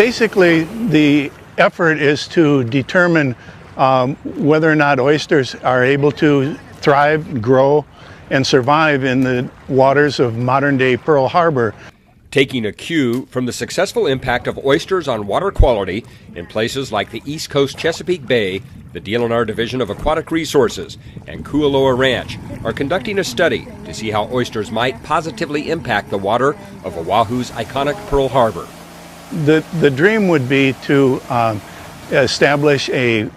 Basically, the effort is to determine whether or not oysters are able to thrive, grow, and survive in the waters of modern-day Pearl Harbor. Taking a cue from the successful impact of oysters on water quality in places like the East Coast Chesapeake Bay, the DLNR Division of Aquatic Resources and Kualoa Ranch are conducting a study to see how oysters might positively impact the water of Oahu's iconic Pearl Harbor. The dream would be to establish a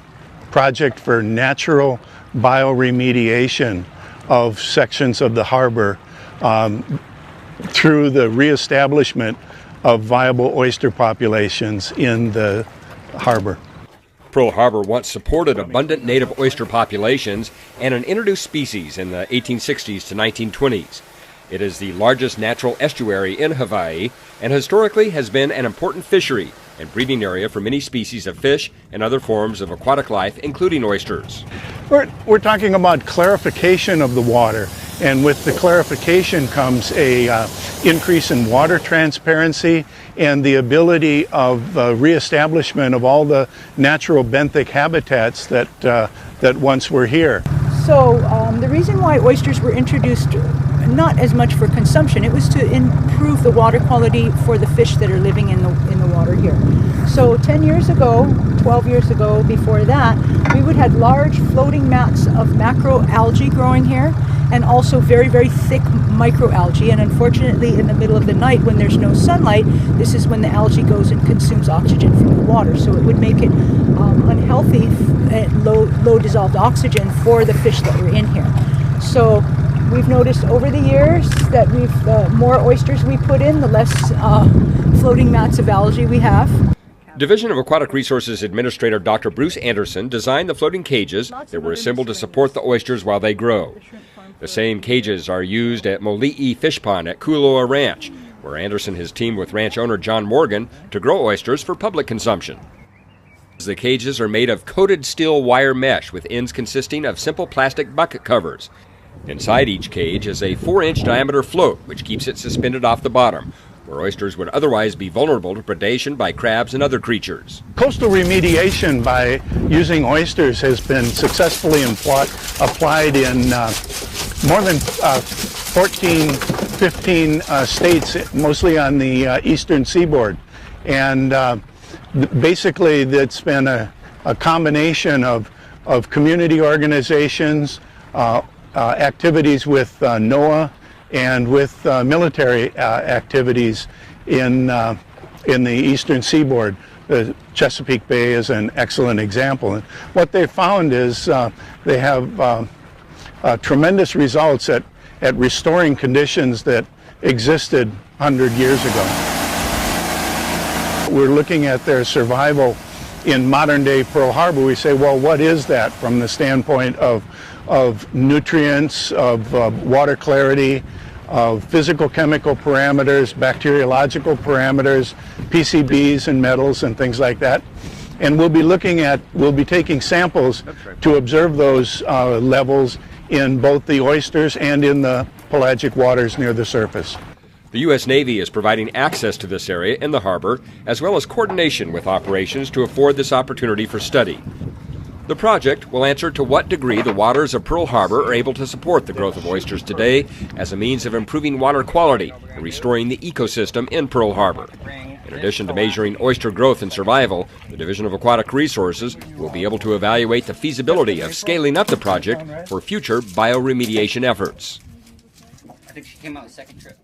project for natural bioremediation of sections of the harbor through the reestablishment of viable oyster populations in the harbor. Pearl Harbor once supported abundant native oyster populations and an introduced species in the 1860s to 1920s. It is the largest natural estuary in Hawaii and historically has been an important fishery and breeding area for many species of fish and other forms of aquatic life, including oysters. We're talking about clarification of the water, and with the clarification comes a increase in water transparency and the ability of reestablishment of all the natural benthic habitats that once were here. So the reason why oysters were introduced, not as much for consumption, it was to improve the water quality for the fish that are living in the water here. So 10 years ago, 12 years ago, before that, we would have large floating mats of macroalgae growing here, and also very, very thick microalgae. And unfortunately, in the middle of the night when there's no sunlight, this is when the algae goes and consumes oxygen from the water. So it would make it unhealthy, low dissolved oxygen for the fish that were in here. So we've noticed over the years that the more oysters we put in, the less floating mats of algae we have. Division of Aquatic Resources Administrator Dr. Bruce Anderson designed the floating cages that were assembled to support the oysters while they grow. The same cages are used at Moli'i Fish Pond at Kualoa Ranch, where Anderson has teamed with ranch owner John Morgan to grow oysters for public consumption. The cages are made of coated steel wire mesh with ends consisting of simple plastic bucket covers. Inside each cage is a 4-inch diameter float which keeps it suspended off the bottom, where oysters would otherwise be vulnerable to predation by crabs and other creatures. Coastal remediation by using oysters has been successfully applied in more than 14, 15 states, mostly on the eastern seaboard. And basically it's been a combination of community organizations, activities with NOAA, and with military activities in the eastern seaboard. The Chesapeake Bay is an excellent example. And what they found is they have tremendous results at restoring conditions that existed 100 years ago. We're looking at their survival in modern-day Pearl Harbor. We say, well, what is that from the standpoint of nutrients, of water clarity, of physical chemical parameters, bacteriological parameters, PCBs and metals and things like that. And we'll be taking samples to observe those levels in both the oysters and in the pelagic waters near the surface. The U.S. Navy is providing access to this area in the harbor, as well as coordination with operations to afford this opportunity for study. The project will answer to what degree the waters of Pearl Harbor are able to support the growth of oysters today as a means of improving water quality and restoring the ecosystem in Pearl Harbor. In addition to measuring oyster growth and survival, the Division of Aquatic Resources will be able to evaluate the feasibility of scaling up the project for future bioremediation efforts. I think she came out the second trip.